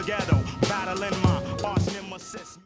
together, battling my arch nemesis.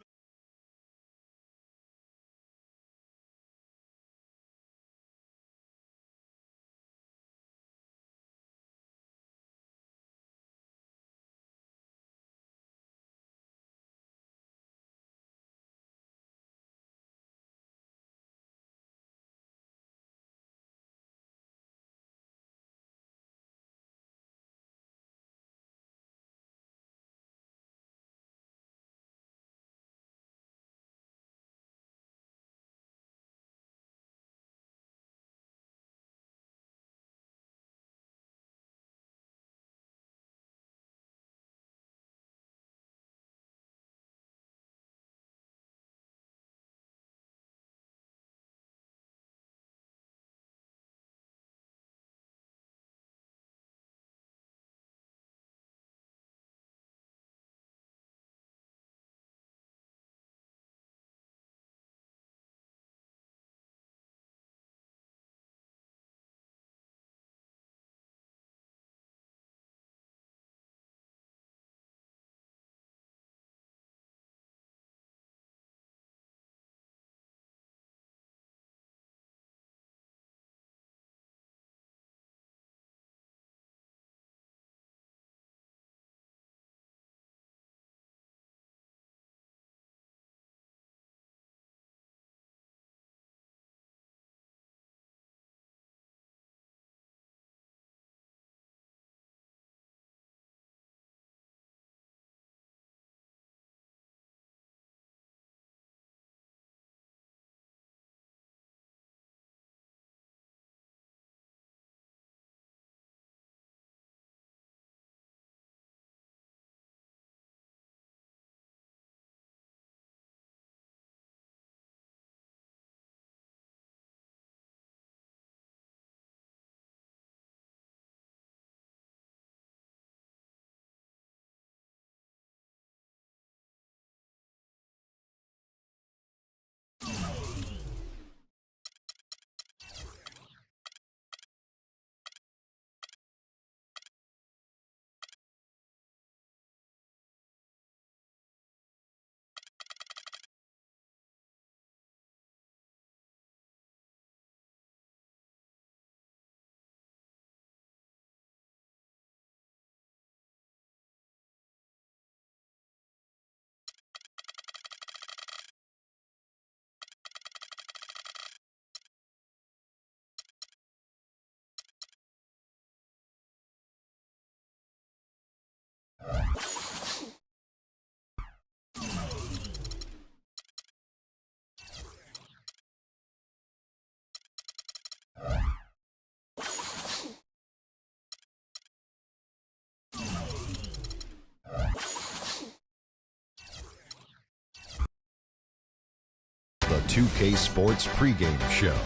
The 2K Sports pregame show.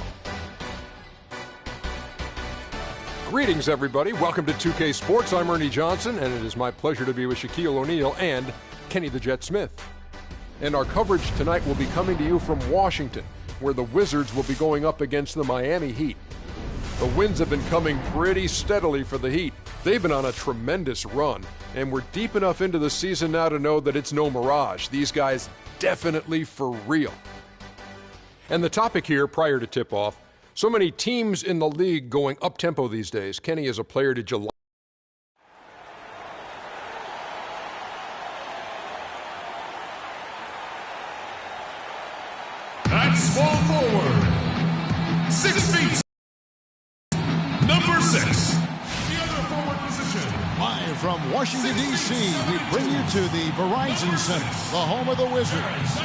Greetings, everybody. Welcome to 2K Sports. I'm Ernie Johnson, and it is my pleasure to be with Shaquille O'Neal and Kenny the Jet Smith. And our coverage tonight will be coming to you from Washington, where the Wizards will be going up against the Miami Heat. The wins have been coming pretty steadily for the Heat. They've been on a tremendous run, and we're deep enough into the season now to know that it's no mirage. These guys definitely for real. And the topic here, prior to tip-off, so many teams in the league going up-tempo these days. Kenny, as a player, did you like? At small forward, 6 feet, number 6. The other forward position. Live from Washington, D.C., we bring you to the Verizon Center, the home of the Wizards.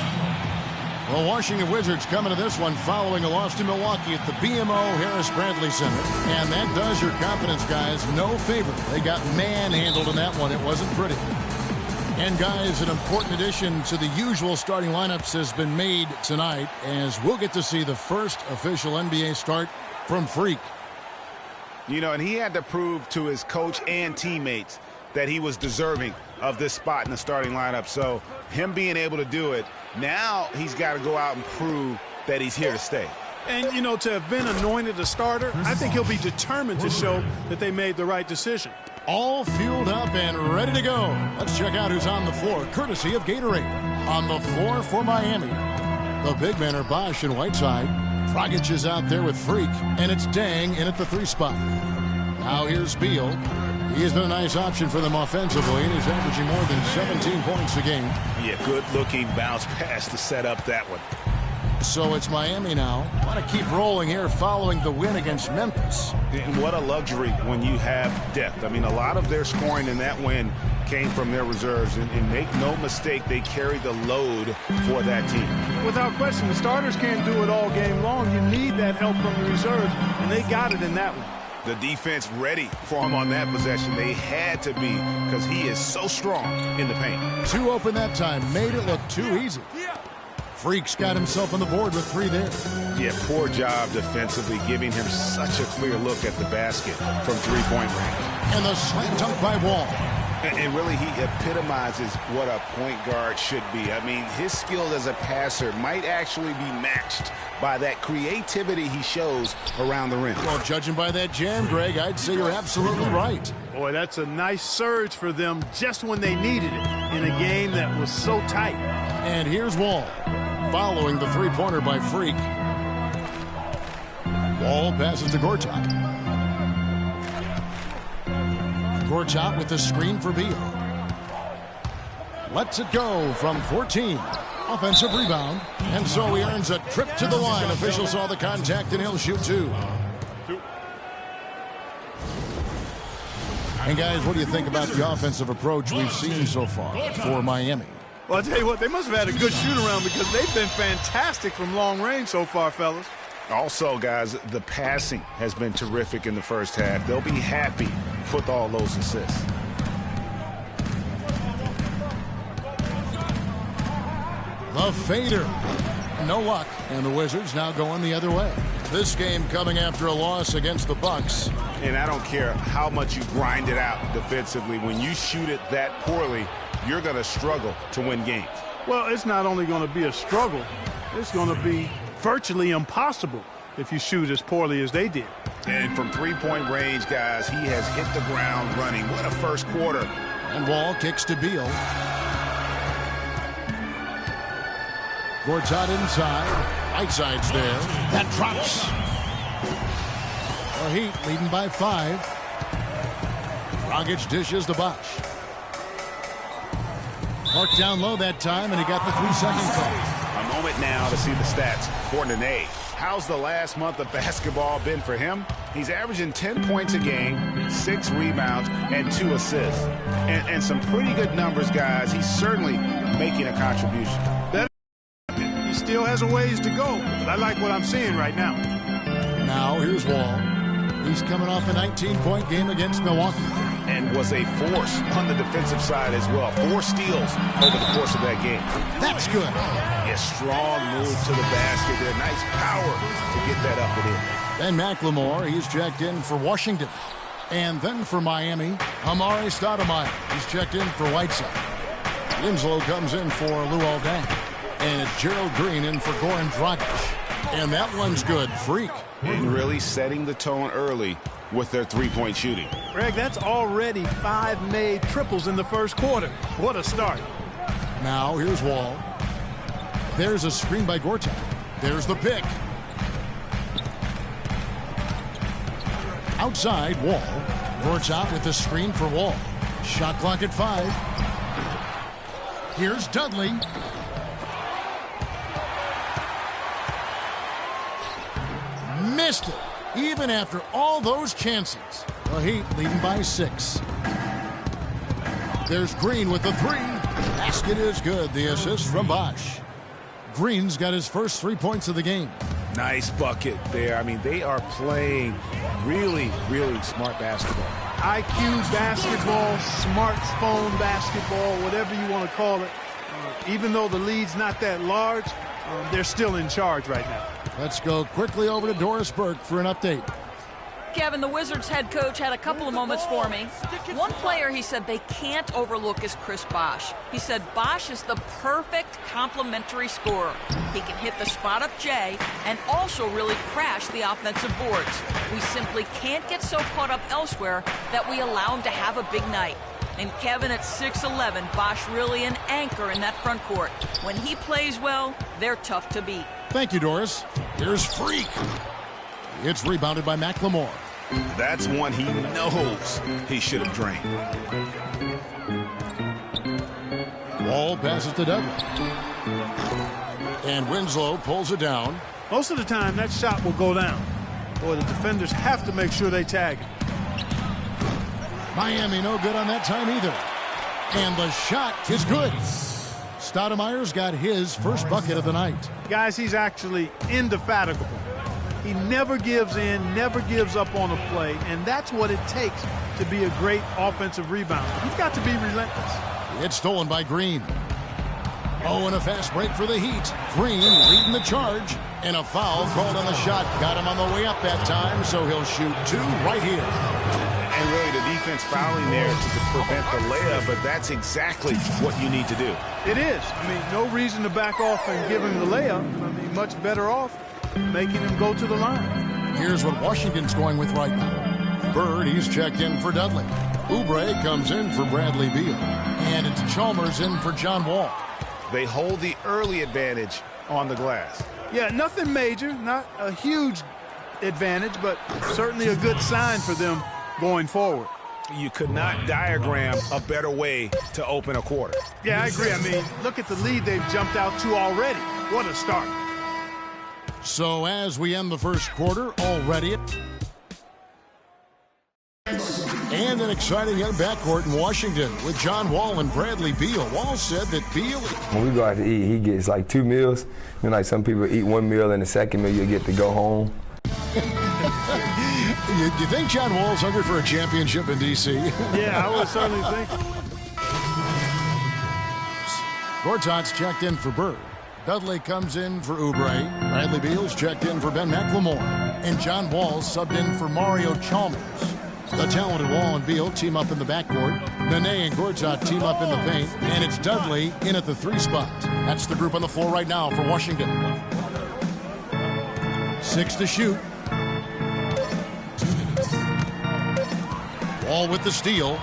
The Washington Wizards coming to this one following a loss to Milwaukee at the BMO Harris Bradley Center. And that does your confidence, guys, no favor. They got manhandled in that one. It wasn't pretty. And, guys, an important addition to the usual starting lineups has been made tonight, as we'll get to see the first official NBA start from Freak. You know, and he had to prove to his coach and teammates that he was deserving of this spot in the starting lineup. So him being able to do it, now he's got to go out and prove that he's here to stay. And, you know, to have been anointed a starter, I think he'll be determined to show that they made the right decision. all fueled up and ready to go. Let's check out who's on the floor, courtesy of Gatorade. On the floor for Miami, the big men are Bosch and Whiteside. Dragic is out there with Freak, and it's Dang in at the 3 spot. Now here's Beal. He has been a nice option for them offensively, and he's averaging more than 17 points a game. Yeah, good-looking bounce pass to set up that one. So it's Miami now. Want to keep rolling here following the win against Memphis. And what a luxury when you have depth. I mean, a lot of their scoring in that win came from their reserves. And make no mistake, they carry the load for that team. Without question, the starters can't do it all game long. You need that help from the reserves, and they got it in that one. The defense ready for him on that possession. They had to be, because he is so strong in the paint. 2 open that time. Made it look too easy. Freak's got himself on the board with 3 there. Yeah, poor job defensively, giving him such a clear look at the basket from 3-point range. And the slam dunk by Wall. And really, he epitomizes what a point guard should be. I mean, his skill as a passer might actually be matched by that creativity he shows around the rim. Well, judging by that jam, Greg, I'd say you're absolutely right. Boy, that's a nice surge for them just when they needed it in a game that was so tight. And here's Wall, following the 3-pointer by Freak. Wall passes to Gortat. Gortat with the screen for Beal. Lets it go from 14. Offensive rebound. And so he earns a trip to the line. Official saw the contact and he'll shoot 2. And guys, what do you think about the offensive approach we've seen so far for Miami? Well, I'll tell you what, they must have had a good shoot-around because they've been fantastic from long range so far, fellas. Also, guys, the passing has been terrific in the first half. They'll be happy with all those assists. The fader. No luck. And the Wizards now going the other way. This game coming after a loss against the Bucks. And I don't care how much you grind it out defensively. When you shoot it that poorly, you're going to struggle to win games. Well, it's not only going to be a struggle, it's going to be virtually impossible if you shoot as poorly as they did. And from 3-point range, guys, he has hit the ground running. What a first quarter. And Wall kicks to Beal. Gortat inside. Whiteside's there. That drops. The Heat leading by 5. Dragic dishes to Bosch. Marked down low that time, and he got the 3-second call. A moment now to see the stats for Nene. How's the last month of basketball been for him? He's averaging 10 points a game, 6 rebounds, and 2 assists. And some pretty good numbers, guys. He's certainly making a contribution. He still has a ways to go, but I like what I'm seeing right now. Now here's Wall. He's coming off a 19-point game against Milwaukee. And was a force on the defensive side as well. 4 steals over the course of that game. That's good. A strong move to the basket there. Nice power to get that up and in. And McLemore, he's checked in for Washington. And then for Miami, Amari Stoudemire. He's checked in for Whiteside. Winslow comes in for Luol Deng. And it's Gerald Green in for Goran Dragic. And that one's good. Freak. And really setting the tone early with their 3-point shooting. Greg, that's already 5 made triples in the first quarter. What a start. Now here's Wall. There's a screen by Gortat. There's the pick. Outside, Wall. Gortat with the screen for Wall. Shot clock at 5. Here's Dudley. Missed it, even after all those chances. The Heat leading by 6. There's Green with the 3. Basket is good. The assist from Bosch. Green's got his first 3 points of the game. Nice bucket there. I mean, they are playing really, really smart basketball. IQ basketball, smartphone basketball, whatever you want to call it. Even though the lead's not that large, they're still in charge right now. Let's go quickly over to Doris Burke for an update. Kevin, the Wizards head coach had a couple of moments for me. One player he said they can't overlook is Chris Bosh. He said Bosh is the perfect complementary scorer. He can hit the spot-up J and also really crash the offensive boards. We simply can't get so caught up elsewhere that we allow him to have a big night. And Kevin, at 6'11", Bosh really an anchor in that front court. When he plays well, they're tough to beat. Thank you, Doris. Here's Freak. It's rebounded by McLemore. That's one he knows he should have drained. Wall passes to Dudley. And Winslow pulls it down. Most of the time, that shot will go down. Boy, the defenders have to make sure they tag it. Miami no good on that time either. And the shot is good. Stoudemire's got his first bucket of the night. Guys, he's actually indefatigable. He never gives in, never gives up on a play, and that's what it takes to be a great offensive rebounder. You've got to be relentless. It's stolen by Green. Oh, and a fast break for the Heat. Green leading the charge. And a foul called on the shot. Got him on the way up that time, so he'll shoot two right here. And really, the defense fouling there to prevent the layup, but that's exactly what you need to do. It is. I mean, no reason to back off and give him the layup. I mean, much better off making him go to the line. Here's what Washington's going with right now. Bird, he's checked in for Dudley. Oubre comes in for Bradley Beal. And it's Chalmers in for John Wall. They hold the early advantage on the glass. Yeah, nothing major, not a huge advantage, but certainly a good sign for them going forward. You could not diagram a better way to open a quarter. Yeah, I agree. I mean, look at the lead they've jumped out to already. What a start. So as we end the first quarter already. And an exciting young backcourt in Washington with John Wall and Bradley Beal. Wall said that Beal... When we go out to eat, he gets like 2 meals. You know, like some people eat 1 meal and the second meal you get to go home. You think John Wall's hungry for a championship in D.C.? Yeah, I would certainly think. Gortat's checked in for Bird. Dudley comes in for Oubre. Bradley Beal's checked in for Ben McLemore. And John Wall's subbed in for Mario Chalmers. The talented Wall and Beal team up in the backcourt. Nene and Gortat team up in the paint. And it's Dudley in at the 3 spot. That's the group on the floor right now for Washington. 6 to shoot. Wall with the steal.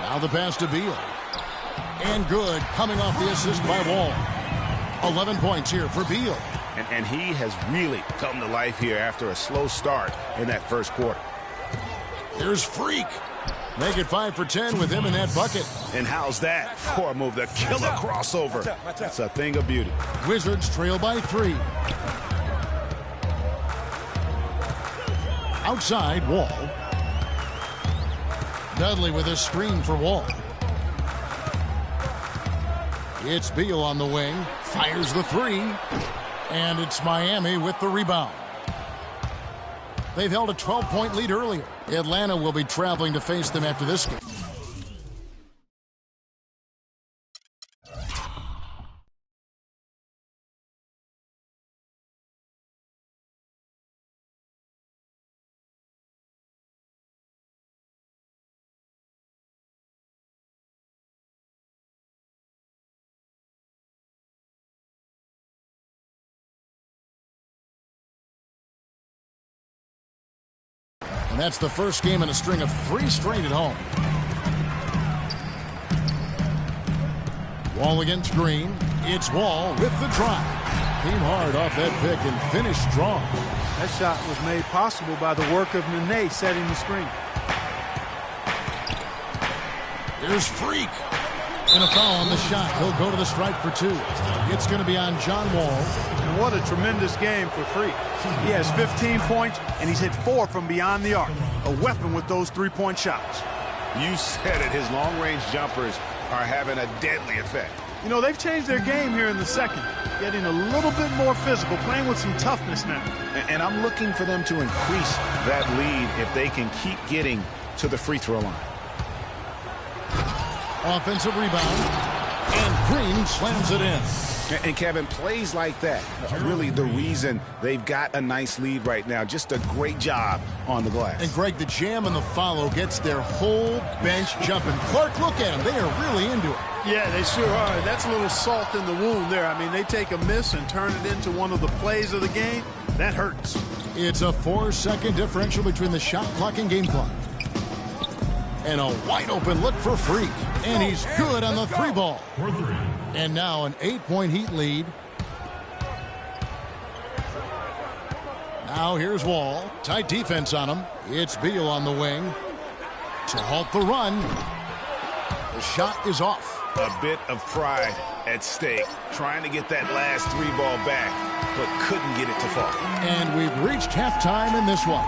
Now the pass to Beal. And good, coming off the assist by Wall. 11 points here for Beal. And he has really come to life here after a slow start in that first quarter. Here's Freak. Make it 5 for 10 with him in that bucket. And how's that for a move? The killer crossover. That's a thing of beauty. Wizards trail by 3. Outside, Wall. Dudley with a screen for Wall. It's Beal on the wing. Fires the 3. And it's Miami with the rebound. They've held a 12-point lead earlier. Atlanta will be traveling to face them after this game. And that's the first game in a string of 3 straight at home. Wall against Green. It's Wall with the drive. Came hard off that pick and finished strong. That shot was made possible by the work of Nene setting the screen. Here's Freak. And a foul on the shot. He'll go to the stripe for 2. It's going to be on John Wall. And what a tremendous game for Freak. He has 15 points, and he's hit 4 from beyond the arc. A weapon with those 3-point shots. You said it. His long-range jumpers are having a deadly effect. You know, they've changed their game here in the second, getting a little bit more physical, playing with some toughness now. And I'm looking for them to increase that lead if they can keep getting to the free throw line. Offensive rebound. And Green slams it in. And Kevin, plays like that are really the reason they've got a nice lead right now. Just a great job on the glass. And Greg, the jam and the follow gets their whole bench jumping. Clark, look at them. They are really into it. Yeah, they sure are. That's a little salt in the wound there. I mean, they take a miss and turn it into one of the plays of the game. That hurts. It's a 4-second differential between the shot clock and game clock. And a wide open look for Freak. And he's good on the 3-ball. And now an 8-point Heat lead. Now here's Wall. Tight defense on him. It's Beal on the wing to halt the run. The shot is off. A bit of pride at stake, trying to get that last 3-ball back, but couldn't get it to fall. And we've reached halftime in this one.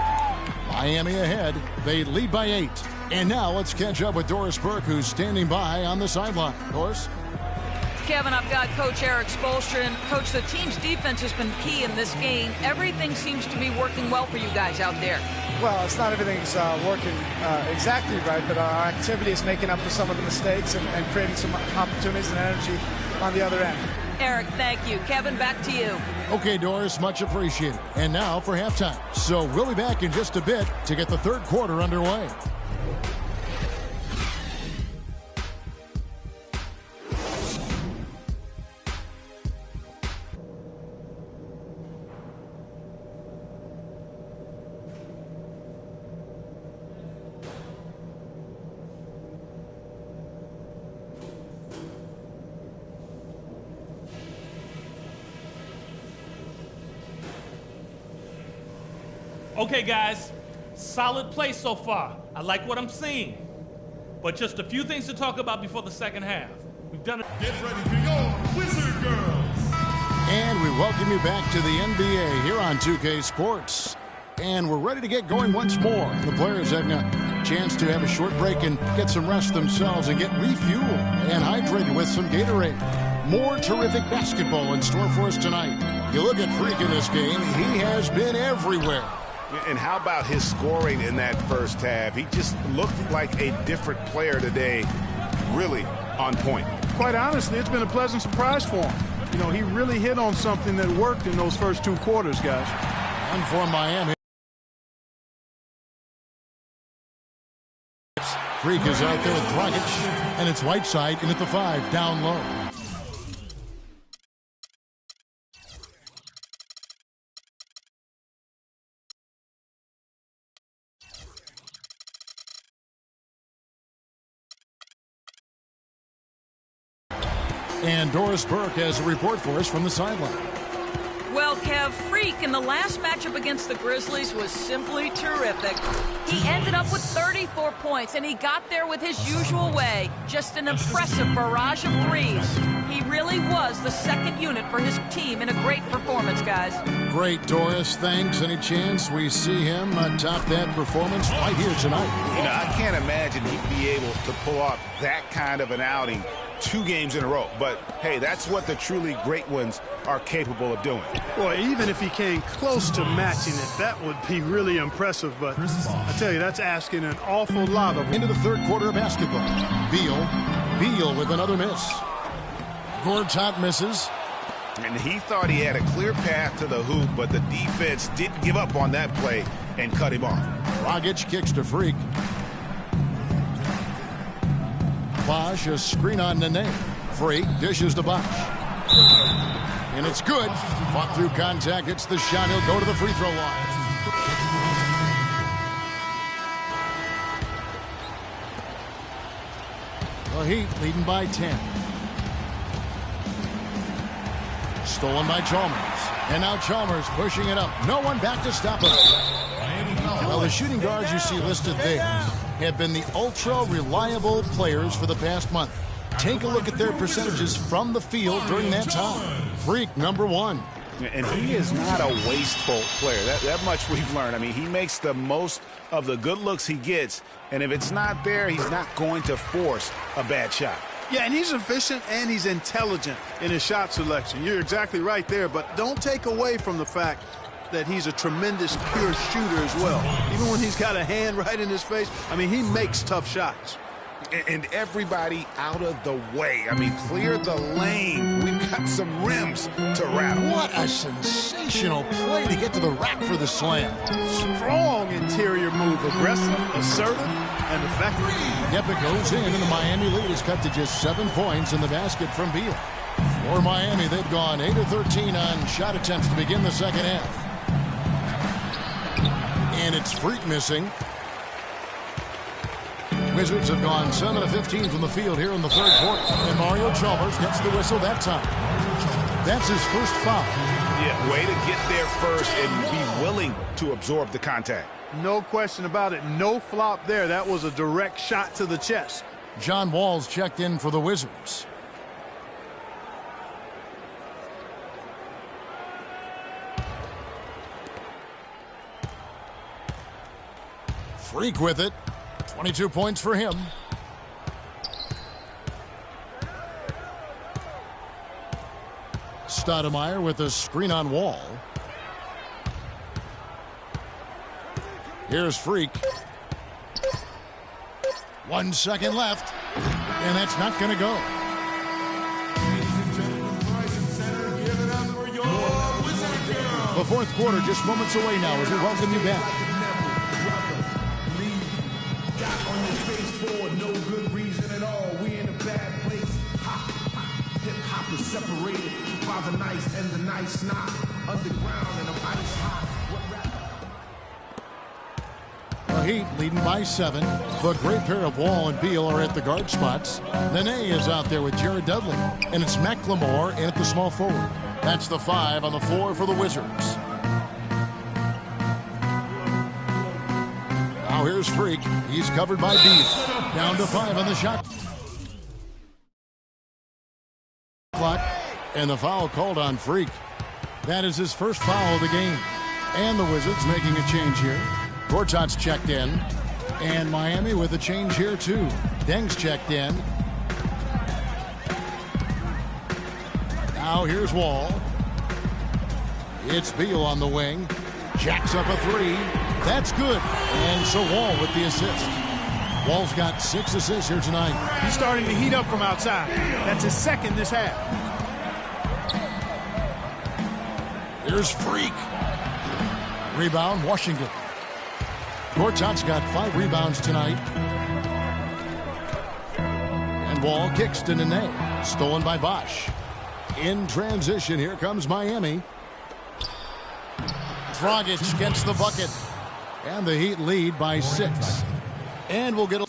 Miami ahead. They lead by 8. And now let's catch up with Doris Burke, who's standing by on the sideline. Doris? Kevin, I've got Coach Erik Spoelstra. Coach, the team's defense has been key in this game. Everything seems to be working well for you guys out there. Well, it's not everything's working exactly right, but our activity is making up for some of the mistakes and creating some opportunities and energy on the other end. Erik, thank you. Kevin, back to you. Okay, Doris, much appreciated. And now for halftime. So we'll be back in just a bit to get the third quarter underway. Okay, guys, solid play so far. I like what I'm seeing. But just a few things to talk about before the second half. We've done it. Get ready for your Wizard Girls. And we welcome you back to the NBA here on 2K Sports. And we're ready to get going once more. The players have a chance to have a short break and get some rest themselves and get refueled and hydrated with some Gatorade. More terrific basketball in store for us tonight. You look at Freak in this game, he has been everywhere. And how about his scoring in that first half? He just looked like a different player today, really on point. Quite honestly, it's been a pleasant surprise for him. You know, he really hit on something that worked in those first 2 quarters, guys. And for Miami. Freak is out there with Dragic, and it's Whiteside in at the 5, down low. And Doris Burke has a report for us from the sideline. Well, Kev, Freak in the last matchup against the Grizzlies was simply terrific. He ended up with 34 points, and he got there with his usual way. Just an impressive barrage of threes. He really was the second unit for his team in a great performance, guys. Great, Doris. Thanks. Any chance we see him top that performance right here tonight? You know, I can't imagine he'd be able to pull off that kind of an outing 2 games in a row. But, hey, that's what the truly great ones are capable of doing. Boy, even if he came close to matching it, that would be really impressive. But I tell you, that's asking an awful lot of him. Into the third quarter of basketball. Beal with another miss. Gortat misses. And he thought he had a clear path to the hoop, but the defense didn't give up on that play and cut him off. Dragic kicks to Freak. Bosh, a screen on Nene. Freak dishes to Bosh. And it's good. Fought through contact. It's the shot. He'll go to the free throw line. The Heat leading by 10. Stolen by Chalmers. And now Chalmers pushing it up. No one back to stop it. Well, the shooting guards you see listed there have been the ultra-reliable players for the past month. Take a look at their percentages from the field during that time. Freak, number 1. And he is not a wasteful player. That much we've learned. I mean, he makes the most of the good looks he gets, and if it's not there, he's not going to force a bad shot. Yeah, and he's efficient and he's intelligent in his shot selection. You're exactly right there, but don't take away from the fact that he's a tremendous pure shooter as well. Even when he's got a hand right in his face, I mean, he makes tough shots. And everybody out of the way. I mean, clear the lane. We've got some rims to rattle. What a sensational play to get to the rack for the slam. Strong interior move. Aggressive, assertive, and effective. Yep, it goes in, and the Miami lead is cut to just 7 points in the basket from Beal. For Miami, they've gone 8 of 13 on shot attempts to begin the second half. And it's Freak missing. Wizards have gone 7 of 15 from the field here in the third quarter. And Mario Chalmers gets the whistle that time. That's his first foul. Yeah, way to get there first and be willing to absorb the contact. No question about it. No flop there. That was a direct shot to the chest. John Wall's checked in for the Wizards. Freak with it. 22 points for him. Stoudemire with a screen on Wall. Here's Freak. 1 second left. And that's not going to go. The fourth quarter just moments away now as we welcome you back. Separated by the nice and the nice not underground and I'm ice hot. The Heat leading by 7. The great pair of Wall and Beal are at the guard spots. Nene is out there with Jared Dudley. And it's McLemore in at the small forward. That's the 5 on the floor for the Wizards. Now here's Freak. He's covered by Beal. Down to 5 on the shot clock. And the foul called on Freak. That is his first foul of the game. And the Wizards making a change here. Gortat's checked in. And Miami with a change here too. Deng's checked in. Now here's Wall. It's Beal on the wing. Jacks up a 3. That's good. And so Wall with the assist. Wall's got 6 assists here tonight. He's starting to heat up from outside. That's his second this half. Here's Freak. Rebound, Washington. Gortat's got 5 rebounds tonight. And Wall kicks to Nene. Stolen by Bosch. In transition, here comes Miami. Dragic gets the bucket. And the Heat lead by 6. And we'll get a...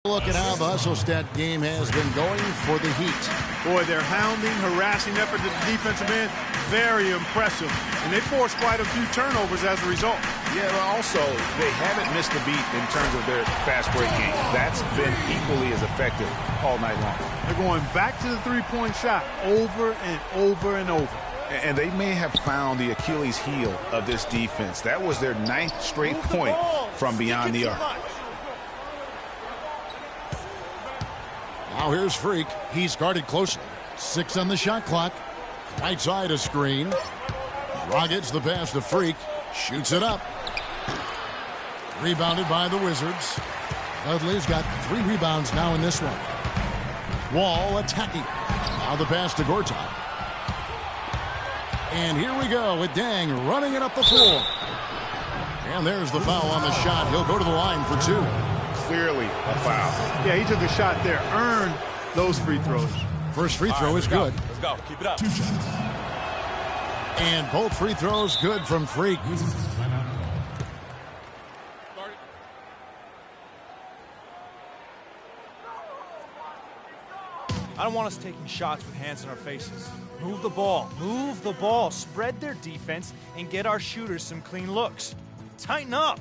Look at how the hustle stat game has been going for the Heat. Boy, their hounding, harassing effort to the defensive end, very impressive. And they forced quite a few turnovers as a result. Yeah, but also, they haven't missed a beat in terms of their fast break game. That's been equally as effective all night long. They're going back to the three-point shot over and over and over. And they may have found the Achilles heel of this defense. That was their 9th straight point from beyond the arc. Now here's Freak. He's guarded closely. 6 on the shot clock. Right side a screen. Dragic the pass to Freak. Shoots it up. Rebounded by the Wizards. Dudley's got 3 rebounds now in this one. Wall attacking. Now the pass to Gortat. And here we go with Deng running it up the floor. And there's the foul on the shot. He'll go to the line for 2. Clearly a foul. Yeah, he took a shot there. Earned those free throws. First free throw is good. Let's go. Keep it up. 2 shots. And both free throws good from Freak. I don't want us taking shots with hands in our faces. Move the ball. Move the ball. Spread their defense and get our shooters some clean looks. Tighten up.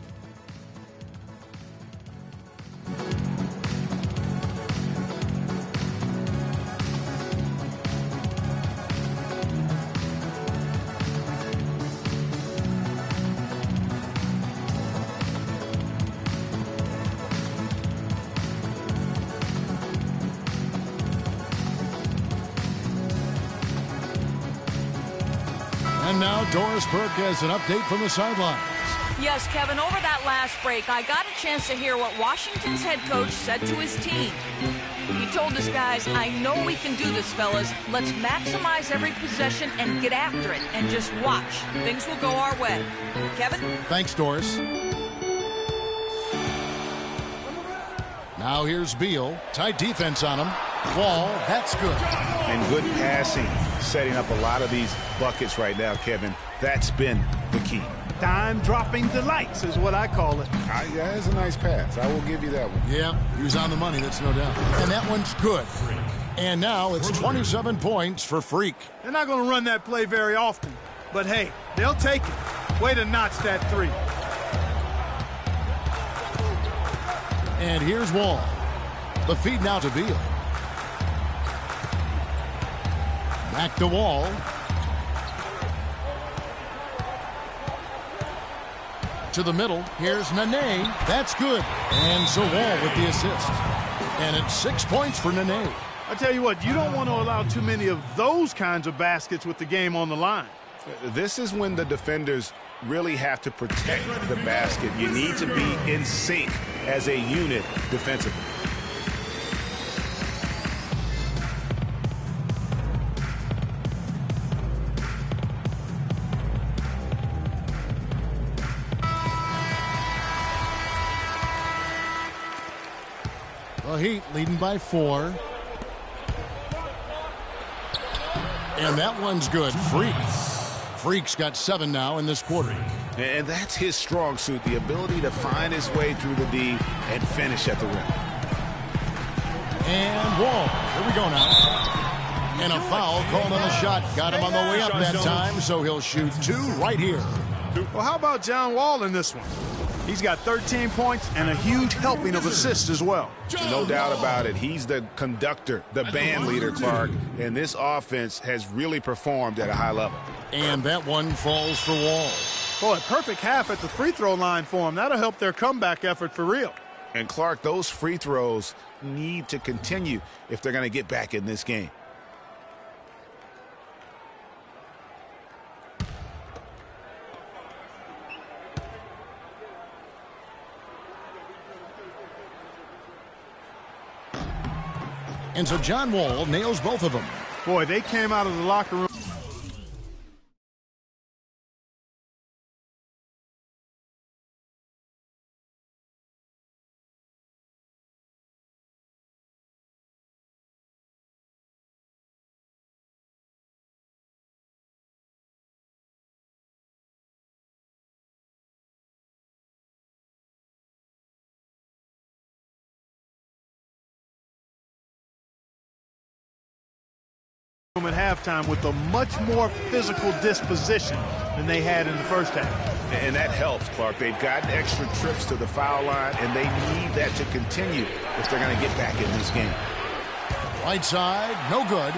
And now Doris Burke has an update from the sidelines. Yes, Kevin, over that last break, I got a chance to hear what Washington's head coach said to his team. He told his guys, I know we can do this, fellas. Let's maximize every possession and get after it. And just watch. Things will go our way. Kevin? Thanks, Doris. Now here's Beal. Tight defense on him. Wall, that's good. And good passing, setting up a lot of these buckets right now, Kevin. That's been the key. Dime-dropping delights is what I call it. That is a nice pass. I will give you that one. Yeah, he was on the money, that's no doubt. And that one's good. And now it's 27 points for Freak. They're not going to run that play very often. But, hey, they'll take it. Way to notch that three. And here's Wall. The feed now to Beal. Back to Wall. To the middle. Here's Nene. That's good. And so Wall with the assist. And it's 6 points for Nene. I tell you what, you don't want to allow too many of those kinds of baskets with the game on the line. This is when the defenders really have to protect the basket. You need to be in sync as a unit defensively. The Heat leading by 4. And that one's good. Freak's got 7 now in this quarter. And that's his strong suit, the ability to find his way through the D and finish at the rim. And Wall. Here we go now. And a foul called on the shot. Got him on the way up that time, so he'll shoot 2 right here. Well, how about John Wall in this one? He's got 13 points and a huge helping of assists as well. No doubt about it. He's the conductor, the band leader, Clark. And this offense has really performed at a high level. And that one falls for Wall. Boy, perfect half at the free throw line for him. That'll help their comeback effort for real. And Clark, those free throws need to continue if they're going to get back in this game. And so John Wall nails both of them. Boy, they came out of the locker room. At halftime with a much more physical disposition than they had in the first half. And that helps, Clark. They've gotten extra trips to the foul line, and they need that to continue if they're going to get back in this game. Right side, no good.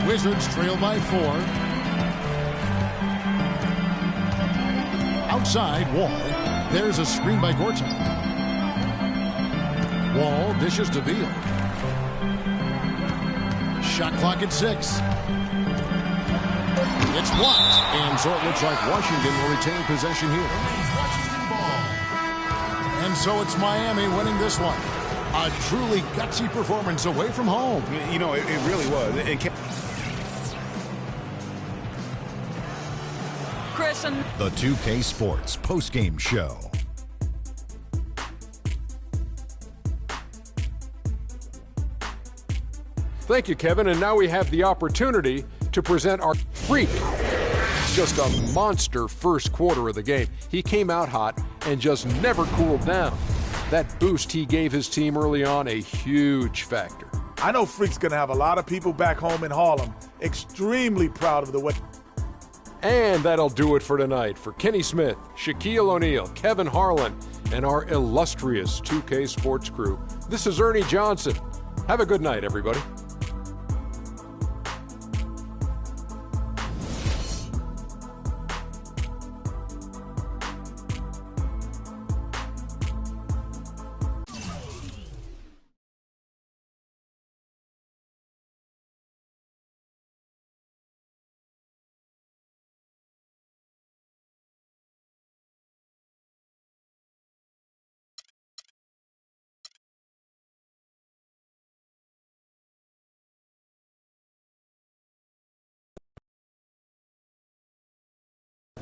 Wizards trail by 4. Outside, Wall. There's a screen by Gortat. Wall dishes to Beal. Shot clock at 6. It's blocked. And so it looks like Washington will retain possession here. And so it's Miami winning this one. A truly gutsy performance away from home. You know, it really was. Chris and the 2K Sports postgame show. Thank you, Kevin. And now we have the opportunity to present our Freak. Just a monster first quarter of the game. He came out hot and just never cooled down. That boost he gave his team early on, a huge factor. I know Freak's going to have a lot of people back home in Harlem extremely proud of the way. And that'll do it for tonight. For Kenny Smith, Shaquille O'Neal, Kevin Harlan, and our illustrious 2K Sports crew, this is Ernie Johnson. Have a good night, everybody.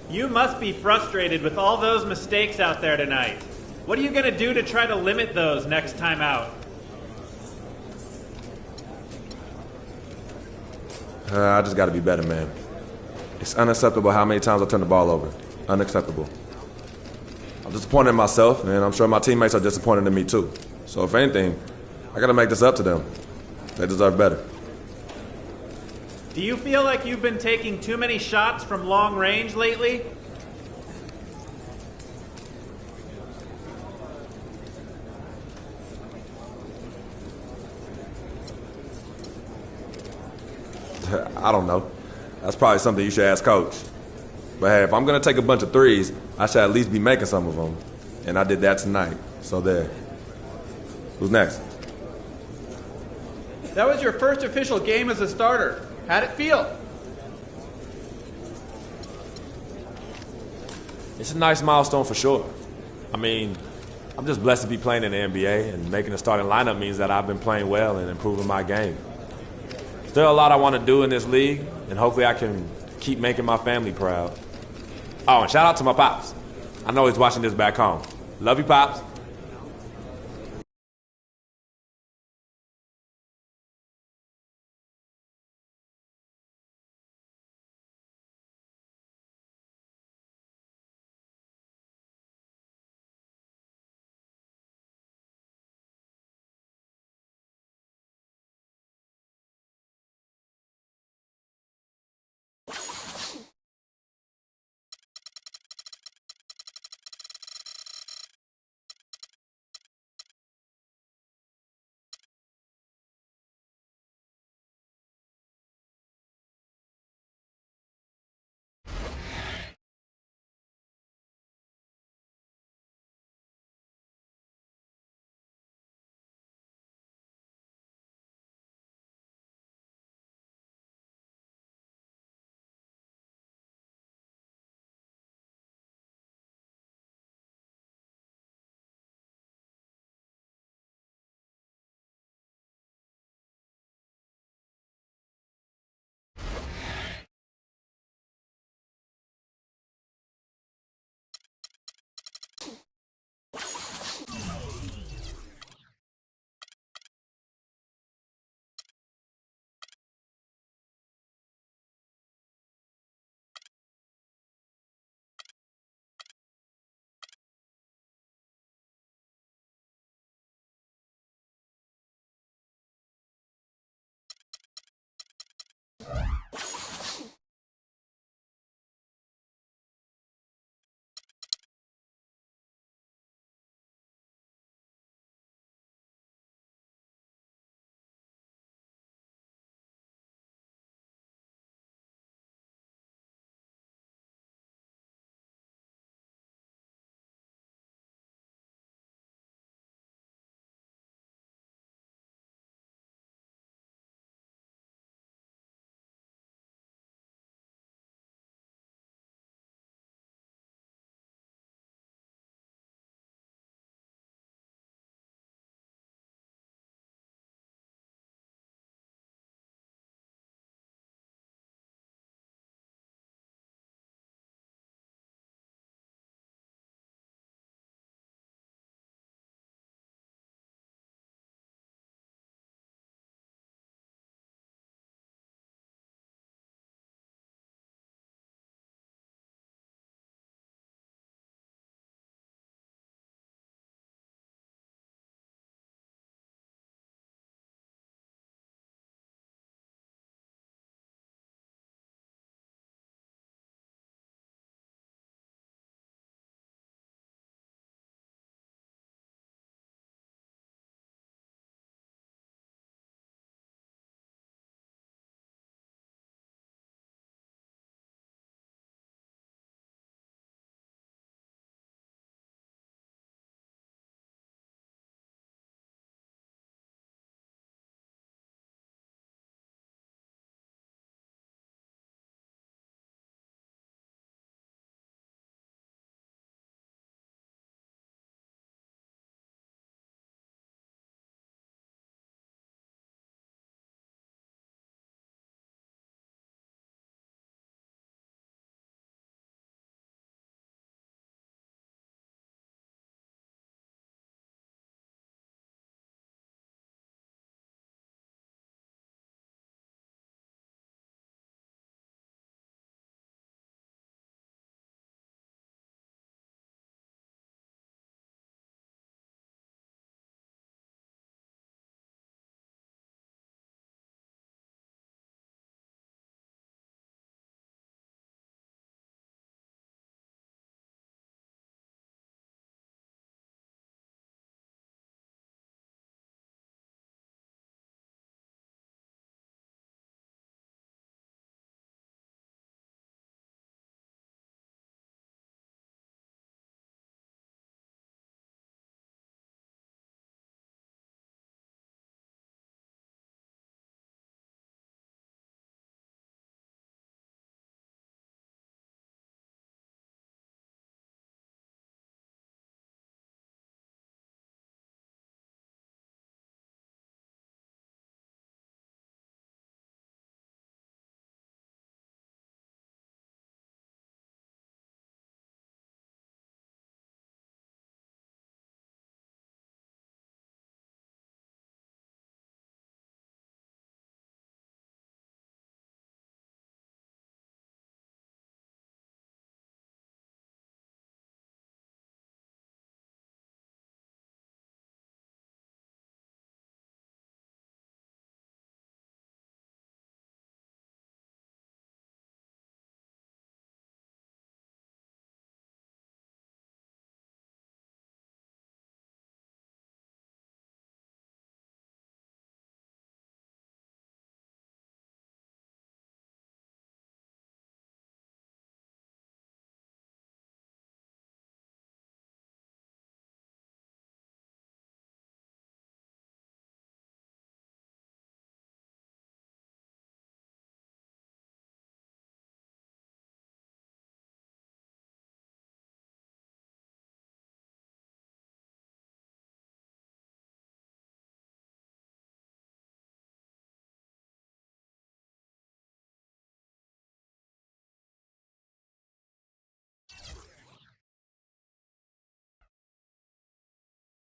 You must be frustrated with all those mistakes out there tonight. What are you going to do to try to limit those next time out? I just got to be better, man. It's unacceptable how many times I turn the ball over. Unacceptable. I'm disappointed in myself, and I'm sure my teammates are disappointed in me too. So if anything, I got to make this up to them. They deserve better. Do you feel like you've been taking too many shots from long range lately? I don't know. That's probably something you should ask Coach. But hey, if I'm going to take a bunch of threes, I should at least be making some of them. And I did that tonight. So there. Who's next? That was your first official game as a starter. How'd it feel? It's a nice milestone for sure. I mean, I'm just blessed to be playing in the NBA, and making a starting lineup means that I've been playing well and improving my game. Still a lot I want to do in this league, and hopefully I can keep making my family proud. Oh, and shout out to my pops. I know he's watching this back home. Love you, Pops.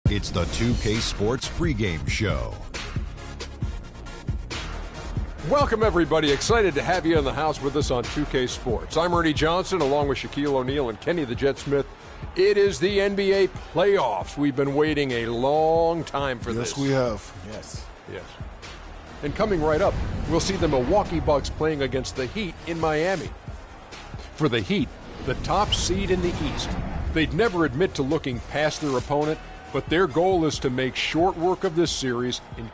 It's the 2K Sports pregame show. Welcome, everybody. Excited to have you in the house with us on 2K Sports. I'm Ernie Johnson, along with Shaquille O'Neal and Kenny the Jet Smith. It is the NBA playoffs. We've been waiting a long time for this. Yes, we have. Yes. And coming right up, we'll see the Milwaukee Bucks playing against the Heat in Miami. For the Heat, the top seed in the East, they'd never admit to looking past their opponent, but their goal is to make short work of this series in